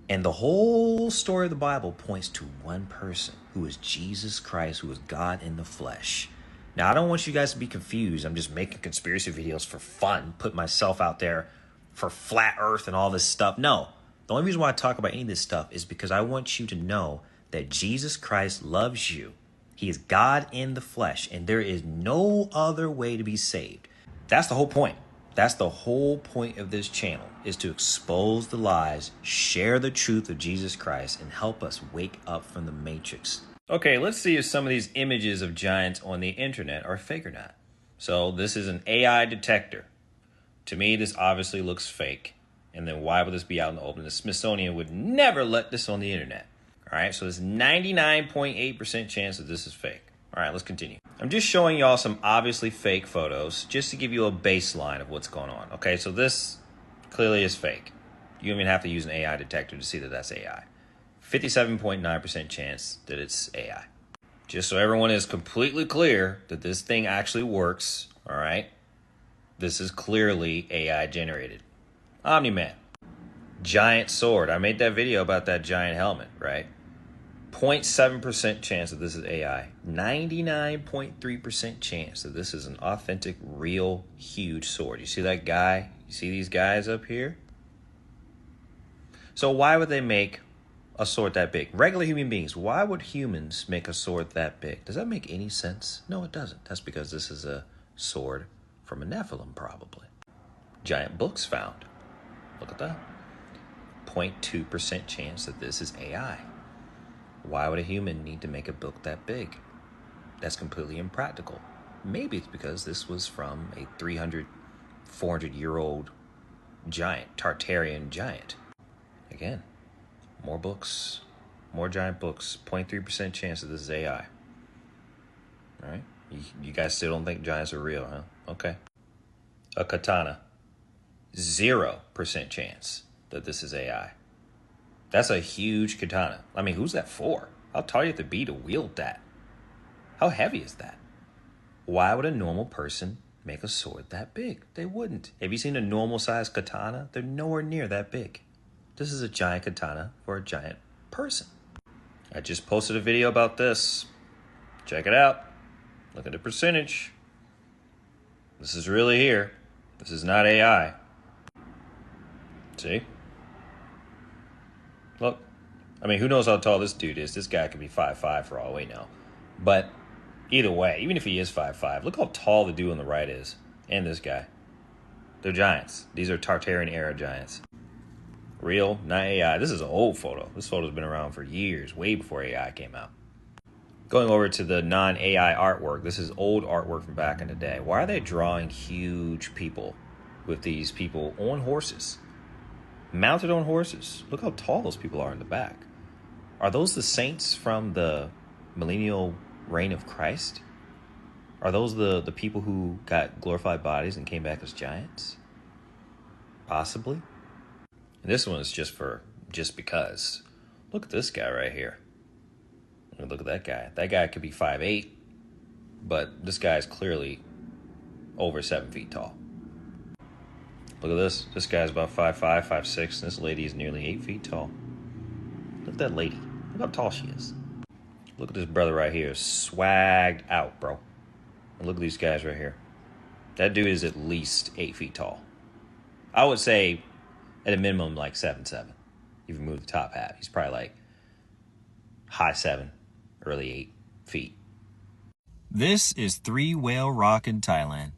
And the whole story of the Bible points to one person, who is Jesus Christ, who is God in the flesh. Now, I don't want you guys to be confused. I'm just making conspiracy videos for fun, put myself out there for flat earth and all this stuff. No, the only reason why I talk about any of this stuff is because I want you to know that Jesus Christ loves you. He is God in the flesh, and there is no other way to be saved. That's the whole point. That's the whole point of this channel, is to expose the lies, share the truth of Jesus Christ, and help us wake up from the matrix. Okay, let's see if some of these images of giants on the internet are fake or not. So this is an AI detector. To me, this obviously looks fake. And then why would this be out in the open? The Smithsonian would never let this on the internet. All right, so there's 99.8% chance that this is fake. All right, let's continue. I'm just showing y'all some obviously fake photos just to give you a baseline of what's going on. Okay, so this clearly is fake. You don't even have to use an AI detector to see that that's AI. 57.9% chance that it's AI. Just so everyone is completely clear that this thing actually works, all right? This is clearly AI generated. Omni-Man. Giant sword. I made that video about that giant helmet, right? 0.7% chance that this is AI. 99.3% chance that this is an authentic, real, huge sword. You see that guy? You see these guys up here? So why would they make a sword that big? Regular human beings, why would humans make a sword that big? Does that make any sense? No, it doesn't. That's because this is a sword from a Nephilim, probably. Giant books found. Look at that. 0.2% chance that this is AI. Why would a human need to make a book that big? That's completely impractical. Maybe it's because this was from a 300, 400-year-old giant, Tartarian giant. Again, more books, more giant books, 0.3% chance that this is AI. All right? You guys still don't think giants are real, huh? Okay. A katana. 0% chance that this is AI. That's a huge katana. I mean, who's that for? How tall do you have to be to wield that? How heavy is that? Why would a normal person make a sword that big? They wouldn't. Have you seen a normal sized katana? They're nowhere near that big. This is a giant katana for a giant person. I just posted a video about this. Check it out. Look at the percentage. This is really here. This is not AI. See? Look. I mean, who knows how tall this dude is? This guy could be 5'5" for all we know. But either way, even if he is 5'5", look how tall the dude on the right is. And this guy. They're giants. These are Tartarian era giants. Real, not AI. This is an old photo. This photo's been around for years, way before AI came out. Going over to the non-AI artwork, this is old artwork from back in the day. Why are they drawing huge people with these people on horses? Mounted on horses. Look how tall those people are in the back. Are those the saints from the millennial reign of Christ? Are those the people who got glorified bodies and came back as giants? Possibly. And this one is just because. Look at this guy right here. Look at that guy. That guy could be 5'8", but this guy is clearly over 7 feet tall. Look at this. This guy's about 5'5", 5'6", and this lady is nearly 8 feet tall. Look at that lady. Look how tall she is. Look at this brother right here. Swagged out, bro. And look at these guys right here. That dude is at least 8 feet tall. I would say, at a minimum, like 7'7". You remove the top hat. He's probably like high 7, early 8 feet. This is Three Whale Rock in Thailand.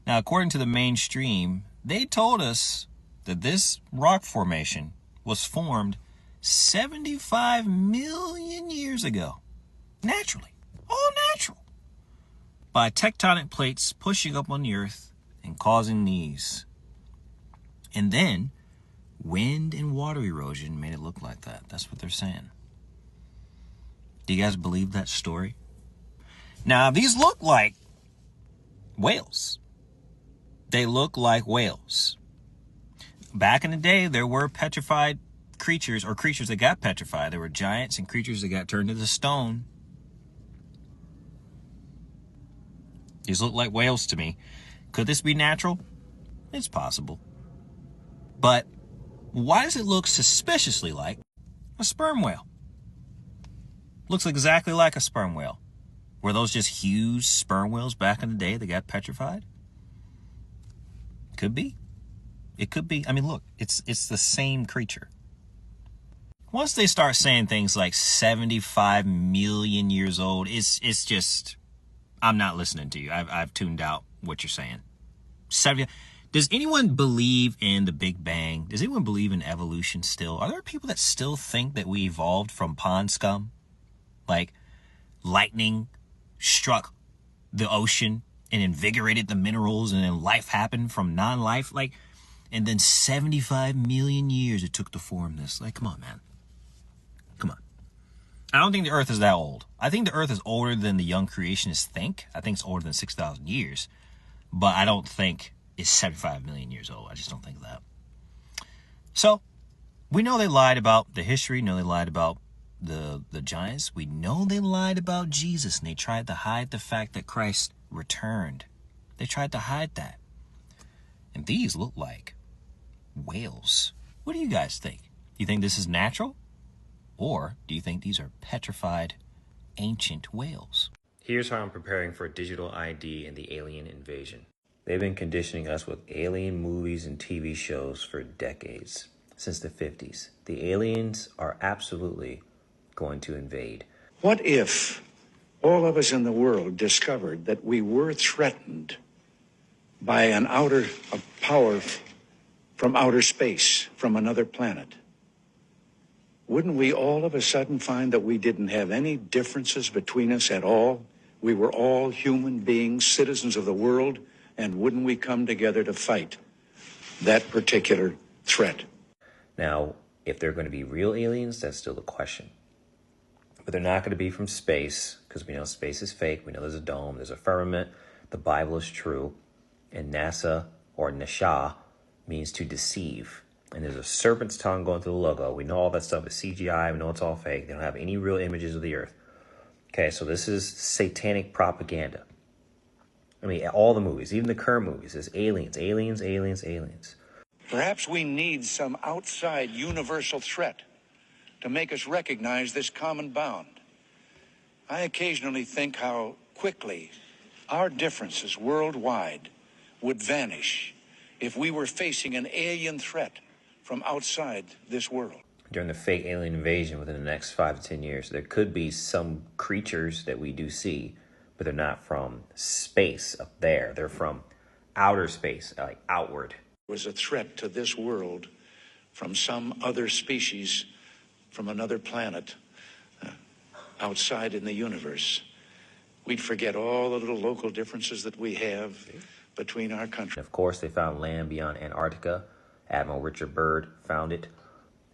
Now, according to the mainstream, they told us that this rock formation was formed 75 million years ago. Naturally. All natural. By tectonic plates pushing up on the earth and causing these. And then, wind and water erosion made it look like that. That's what they're saying. Do you guys believe that story? Now, these look like whales. They look like whales. Back in the day, there were petrified creatures, or creatures that got petrified. There were giants and creatures that got turned into stone. These look like whales to me. Could this be natural? It's possible. But why does it look suspiciously like a sperm whale? Looks exactly like a sperm whale. Were those just huge sperm whales back in the day that got petrified? Could be. It could be. I mean, look, it's the same creature. Once they start saying things like 75 million years old, it's just, I'm not listening to you. I've tuned out what you're saying. 70. Does anyone believe in the Big Bang? Does anyone believe in evolution still? Are there people that still think that we evolved from pond scum? Like lightning struck the ocean and invigorated the minerals, and then life happened from non-life? Like, and then 75 million years it took to form this. Like, come on, man. Come on. I don't think the earth is that old. I think the earth is older than the young creationists think. I think it's older than 6,000 years. But I don't think it's 75 million years old. I just don't think that. So, we know they lied about the history. We know they lied about the giants. We know they lied about Jesus, and they tried to hide the fact that Christ returned. They tried to hide that. And these look like whales. What do you guys think? Do you think this is natural? Or do you think these are petrified ancient whales? Here's how I'm preparing for digital ID and the alien invasion. They've been conditioning us with alien movies and TV shows for decades, since the 50s. The aliens are absolutely going to invade. What if all of us in the world discovered that we were threatened by a power from outer space, from another planet? Wouldn't we all of a sudden find that we didn't have any differences between us at all? We were all human beings, citizens of the world, and wouldn't we come together to fight that particular threat? Now, if they're going to be real aliens, that's still the question. But they're not going to be from space, because we know space is fake. We know there's a dome, there's a firmament, the Bible is true, and NASA, or Nasha, means to deceive. And there's a serpent's tongue going through the logo. We know all that stuff is CGI. We know it's all fake. They don't have any real images of the earth. Okay, so this is satanic propaganda. I mean, all the movies, even the current movies, is aliens, aliens, aliens, aliens. Perhaps we need some outside universal threat to make us recognize this common bound. I occasionally think how quickly our differences worldwide would vanish if we were facing an alien threat from outside this world. During the fake alien invasion within the next 5 to 10 years, there could be some creatures that we do see, but they're not from space up there. They're from outer space, like outward. It was a threat to this world from some other species, from another planet, outside in the universe. We'd forget all the little local differences that we have between our countries. Of course, they found land beyond Antarctica. Admiral Richard Byrd found it,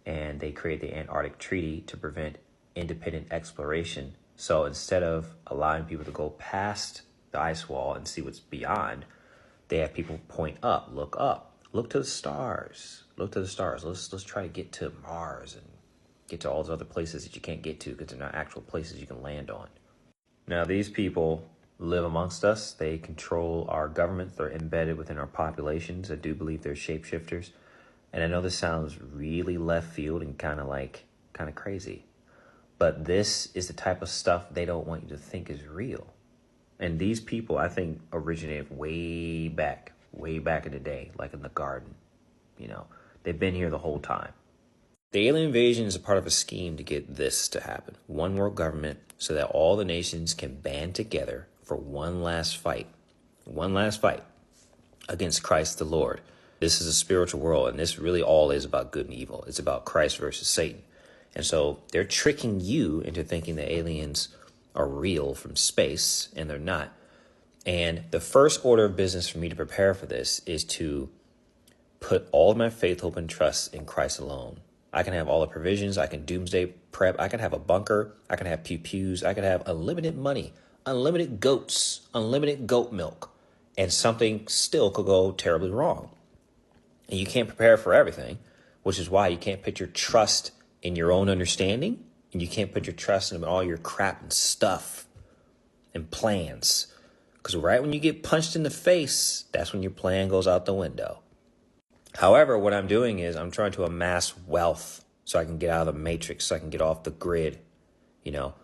and they created the Antarctic Treaty to prevent independent exploration. So instead of allowing people to go past the ice wall and see what's beyond, they have people point up, look to the stars, look to the stars. Let's try to get to Mars and get to all those other places that you can't get to because they're not actual places you can land on. Now, these people live amongst us. They control our governments. They're embedded within our populations. I do believe they're shapeshifters. And I know this sounds really left field and kind of crazy. But this is the type of stuff they don't want you to think is real. And these people, I think, originated way back in the day, like in the garden. You know, they've been here the whole time. The alien invasion is a part of a scheme to get this to happen. One world government, so that all the nations can band together for one last fight against Christ the Lord. This is a spiritual world, and this really all is about good and evil. It's about Christ versus Satan. And so they're tricking you into thinking the aliens are real from space, and they're not. And the first order of business for me to prepare for this is to put all of my faith, hope, and trust in Christ alone. I can have all the provisions. I can doomsday prep. I can have a bunker. I can have pew-pews. I can have unlimited money, unlimited goats, unlimited goat milk, and something still could go terribly wrong. And you can't prepare for everything, which is why you can't put your trust in your own understanding, and you can't put your trust in all your crap and stuff and plans. Because right when you get punched in the face, that's when your plan goes out the window. However, what I'm doing is I'm trying to amass wealth so I can get out of the matrix, so I can get off the grid, you know.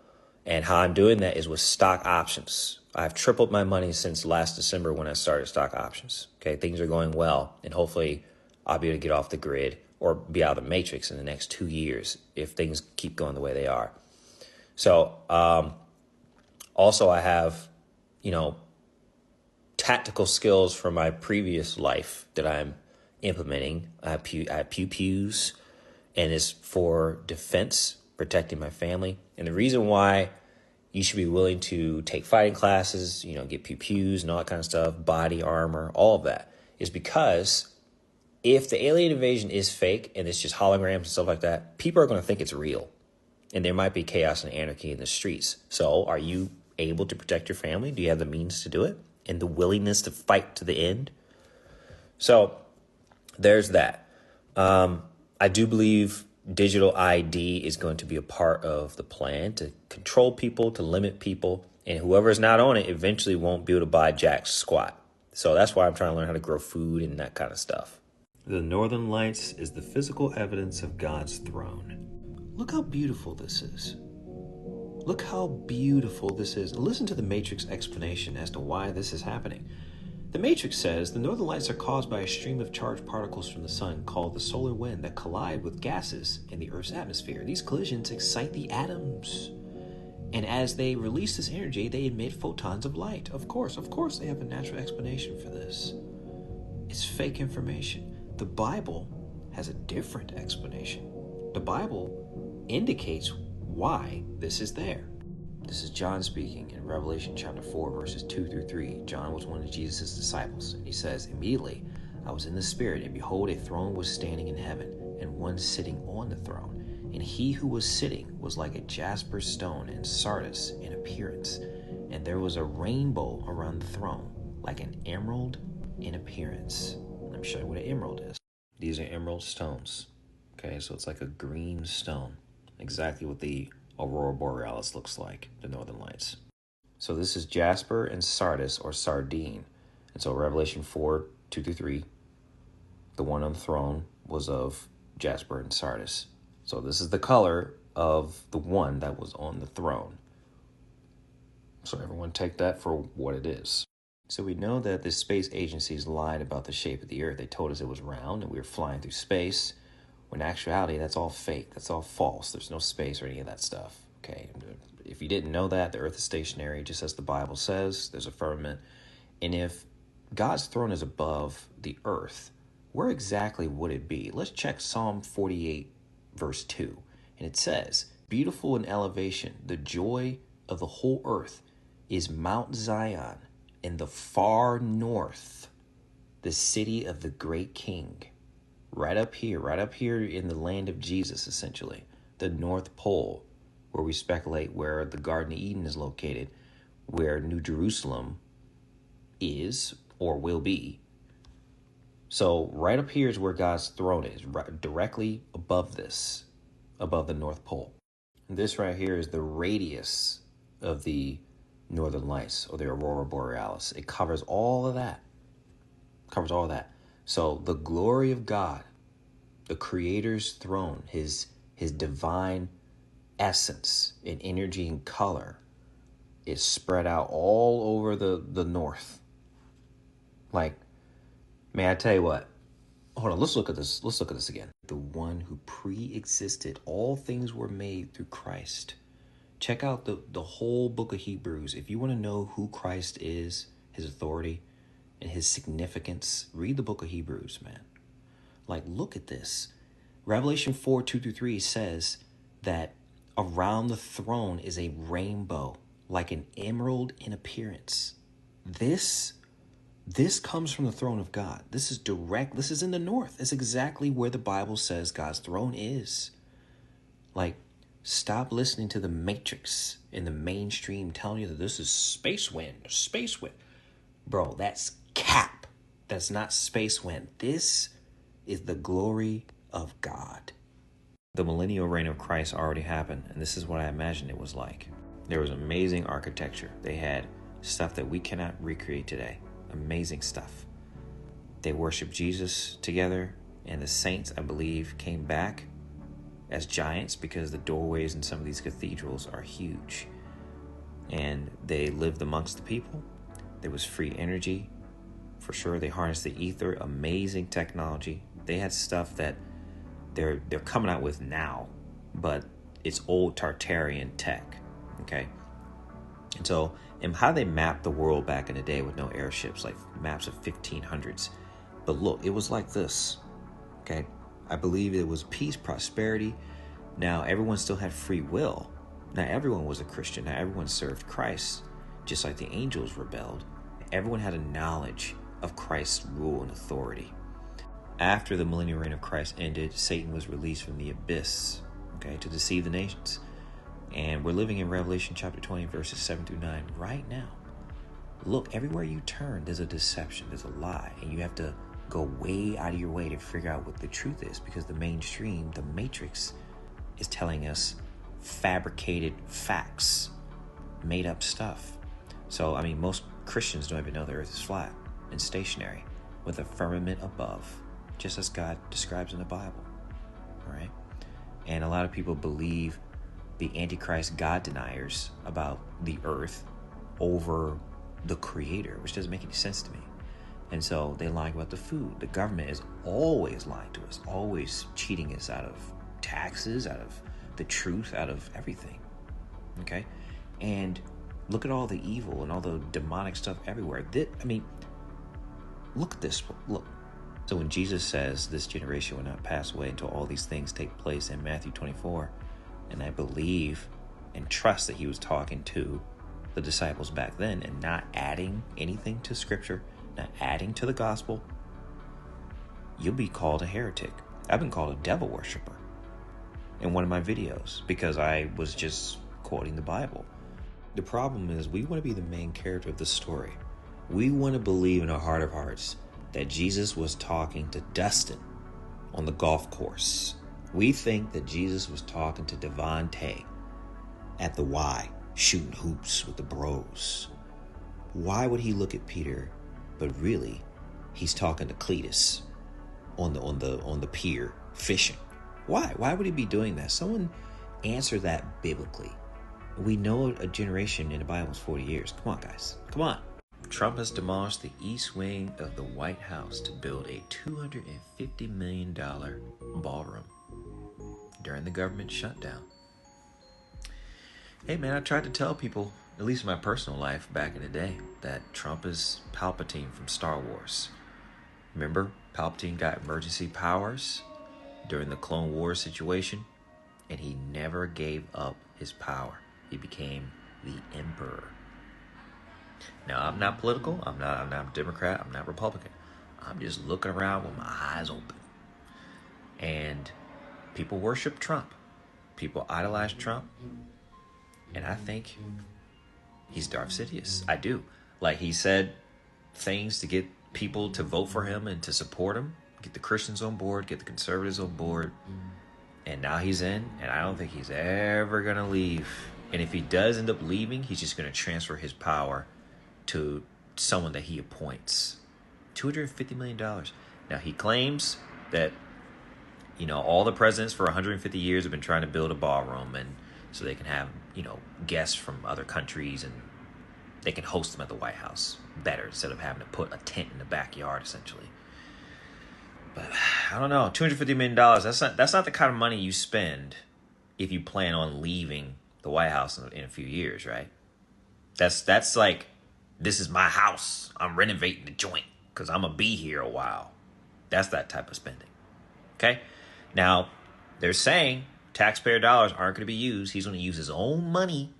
And how I'm doing that is with stock options. I've tripled my money since last December when I started stock options. Okay, things are going well, and hopefully I'll be able to get off the grid or be out of the matrix in the next 2 years if things keep going the way they are. So also I have, you know, tactical skills from my previous life that I'm implementing. I have pew-pews, and it's for defense, protecting my family. And the reason why you should be willing to take fighting classes, you know, get pew-pews and all that kind of stuff, body armor, all of that, is because if the alien invasion is fake and it's just holograms and stuff like that, people are going to think it's real. And there might be chaos and anarchy in the streets. So are you able to protect your family? Do you have the means to do it? And the willingness to fight to the end? So there's that. I do believe digital ID is going to be a part of the plan to control people, to limit people. And whoever is not on it eventually won't be able to buy jack squat. So that's why I'm trying to learn how to grow food and that kind of stuff. The Northern Lights is the physical evidence of God's throne. Look how beautiful this is. Look how beautiful this is. Listen to the Matrix explanation as to why this is happening. The Matrix says the northern lights are caused by a stream of charged particles from the sun called the solar wind that collide with gases in the Earth's atmosphere. These collisions excite the atoms. And as they release this energy, they emit photons of light. Of course, they have a natural explanation for this. It's fake information. The Bible has a different explanation. The Bible indicates why this is there. This is John speaking in Revelation chapter 4, verses 2 through 3. John was one of Jesus' disciples. And he says, "Immediately I was in the Spirit, and behold, a throne was standing in heaven, and one sitting on the throne. And he who was sitting was like a jasper stone and sardis in appearance. And there was a rainbow around the throne, like an emerald in appearance." Let me show you what an emerald is. These are emerald stones. Okay, so it's like a green stone. Exactly what the Aurora Borealis looks like, the Northern Lights. So this is jasper and sardis, or sardine. And so Revelation 4, 2 through 3, the one on the throne was of jasper and sardis. So this is the color of the one that was on the throne. So everyone take that for what it is. So we know that the space agencies lied about the shape of the Earth. They told us it was round and we were flying through space. When in actuality, that's all fake. That's all false. There's no space or any of that stuff. Okay. If you didn't know that, the Earth is stationary, just as the Bible says. There's a firmament. And if God's throne is above the Earth, where exactly would it be? Let's check Psalm 48, verse 2. And it says, "Beautiful in elevation, the joy of the whole earth is Mount Zion in the far north, the city of the great King." Right up here in the land of Jesus, essentially, the North Pole, where we speculate where the Garden of Eden is located, where New Jerusalem is or will be. So right up here is where God's throne is, right, directly above this, above the North Pole. And this right here is the radius of the northern lights or the aurora borealis. It covers all of that. Covers all of that. So the glory of God, the Creator's throne, his divine essence in energy and color is spread out all over the north. Like, man, I tell you what. Hold on, let's look at this. Let's look at this again. The one who pre-existed, all things were made through Christ. Check out the whole book of Hebrews. If you want to know who Christ is, his authority, and his significance, read the book of Hebrews, man. Like, look at this. Revelation 4:2-3 says that around the throne is a rainbow, like an emerald in appearance. This comes from the throne of God. This is direct. This is in the north. It's exactly where the Bible says God's throne is. Like, stop listening to the matrix in the mainstream telling you that this is space wind. Bro, that's cap. That's not space wind. This is the glory of God. The millennial reign of Christ already happened, and this is what I imagined it was like. There was amazing architecture. They had stuff that we cannot recreate today. Amazing stuff. They worshiped Jesus together, and the saints, I believe, came back as giants because the doorways in some of these cathedrals are huge. And they lived amongst the people. There was free energy, for sure. They harnessed the ether, amazing technology. They had stuff that they're coming out with now, but it's old Tartarian tech, okay? And so, and how they mapped the world back in the day with no airships, like maps of 1500s. But look, it was like this, okay? I believe it was peace, prosperity. Now, everyone still had free will. Not everyone was a Christian. Not everyone served Christ, just like the angels rebelled. Everyone had a knowledge of Christ's rule and authority. After the millennial reign of Christ ended, Satan was released from the abyss, okay, to deceive the nations. And we're living in Revelation chapter 20, verses 7-9 right now. Look, everywhere you turn, there's a deception, there's a lie. And you have to go way out of your way to figure out what the truth is, because the mainstream, the matrix, is telling us fabricated facts, made up stuff. So, I mean, most Christians don't even know the earth is flat and stationary with a firmament above, just as God describes in the Bible, all right? And a lot of people believe the Antichrist God deniers about the earth over the Creator, which doesn't make any sense to me. And so they lie about the food. The government is always lying to us, always cheating us out of taxes, out of the truth, out of everything, okay? And look at all the evil and all the demonic stuff everywhere. I mean, look at this. Look. So when Jesus says this generation will not pass away until all these things take place in Matthew 24, and I believe and trust that he was talking to the disciples back then and not adding anything to Scripture, not adding to the gospel, you'll be called a heretic. I've been called a devil worshiper in one of my videos because I was just quoting the Bible. The problem is we want to be the main character of the story. We want to believe in our heart of hearts that Jesus was talking to Dustin on the golf course. We think that Jesus was talking to Devontae at the Y, shooting hoops with the bros. Why would he look at Peter, but really he's talking to Cletus on the pier fishing? Why? Why would he be doing that? Someone answer that biblically. We know a generation in the Bible is 40 years. Come on, guys. Come on. Trump has demolished the east wing of the White House to build a $250 million ballroom during the government shutdown. Hey, man, I tried to tell people, at least in my personal life back in the day, that Trump is Palpatine from Star Wars. Remember, Palpatine got emergency powers during the Clone Wars situation, and he never gave up his power. He became the Emperor. Now, I'm not political. I'm not a Democrat. I'm not Republican. I'm just looking around with my eyes open. And people worship Trump. People idolize Trump. And I think he's Darth Sidious. I do. Like, he said things to get people to vote for him and to support him. Get the Christians on board. Get the conservatives on board. And now he's in. And I don't think he's ever going to leave. And if he does end up leaving, he's just going to transfer his power to someone that he appoints. $250 million. Now, he claims that, all the presidents for 150 years have been trying to build a ballroom, and so they can have, guests from other countries, and they can host them at the White House better instead of having to put a tent in the backyard, essentially. But I don't know, $250 million, that's not the kind of money you spend if you plan on leaving the White House in a few years, right? That's like, this is my house. I'm renovating the joint because I'm going to be here a while. That's that type of spending. Okay? Now, they're saying taxpayer dollars aren't going to be used. He's going to use his own money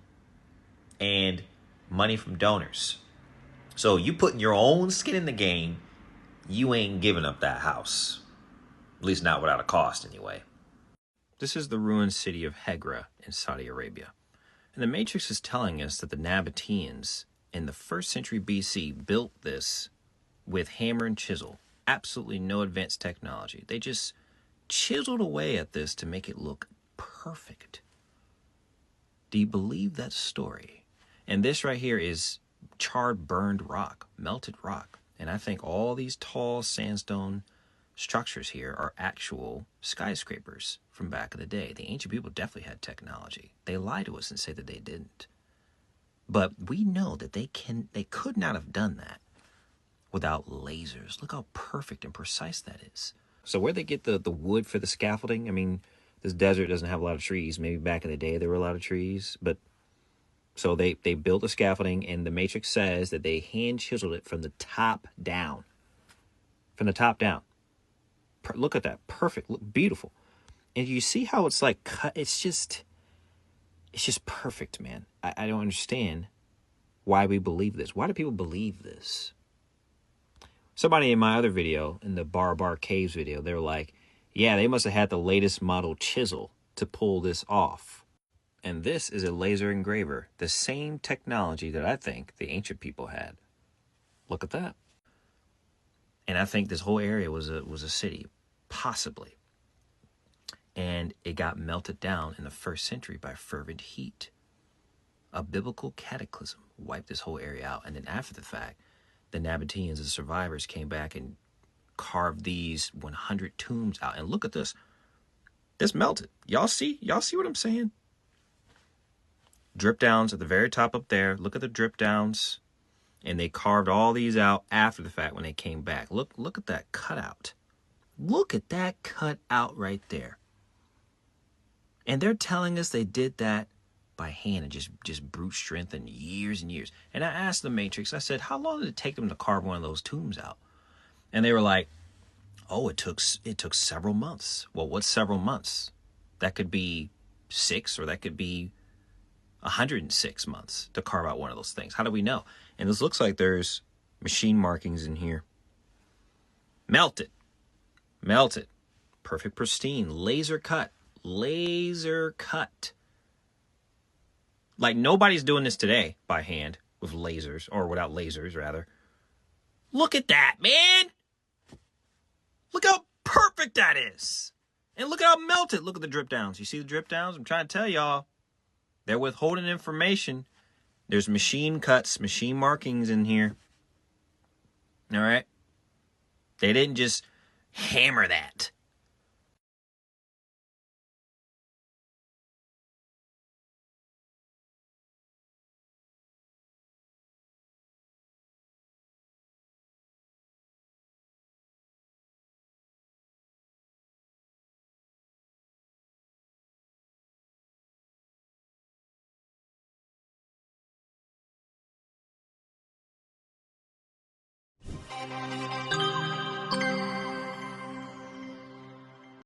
and money from donors. So you putting your own skin in the game, you ain't giving up that house. At least not without a cost, anyway. This is the ruined city of Hegra in Saudi Arabia. And the Matrix is telling us that the Nabateans in the 1st century BC built this with hammer and chisel. Absolutely no advanced technology. They just chiseled away at this to make it look perfect. Do you believe that story? And this right here is charred, burned rock, melted rock. And I think all these tall sandstone structures here are actual skyscrapers from back in the day. The ancient people definitely had technology. They lie to us and say that they didn't. But we know that they could not have done that without lasers. Look how perfect and precise that is. So where they get the wood for the scaffolding, I mean, this desert doesn't have a lot of trees. Maybe back in the day there were a lot of trees, but so they built the scaffolding, and the Matrix says that they hand chiseled it from the top down. From the top down. Look at that. Perfect. Look, beautiful. And you see how it's like cut. It's just perfect, man. I don't understand why we believe this. Why do people believe this? Somebody in my other video, in the Bar Caves video, they were like, yeah, they must have had the latest model chisel to pull this off. And this is a laser engraver, the same technology that I think the ancient people had. Look at that. And I think this whole area was a city, possibly. And it got melted down in the 1st century by fervent heat. A biblical cataclysm wiped this whole area out. And then after the fact, the Nabateans, the survivors, came back and carved these 100 tombs out. And look at this. This melted. Y'all see what I'm saying? Drip downs at the very top up there. Look at the drip downs. And they carved all these out after the fact when they came back. Look at that cutout. Look at that cutout right there. And they're telling us they did that by hand and just brute strength and years. And I asked the Matrix, I said, how long did it take them to carve one of those tombs out? And they were like, oh, it took several months. Well, what's several months? That could be 6, or that could be 106 months to carve out one of those things. How do we know? And this looks like there's machine markings in here. Melted. Perfect, pristine. Laser cut. Like nobody's doing this today by hand with lasers, or without lasers, rather. Look at that, man. Look how perfect that is. And look at how melted. Look at the drip downs. You see the drip downs? I'm trying to tell y'all. They're withholding information. There's machine cuts, machine markings in here. All right? They didn't just hammer that.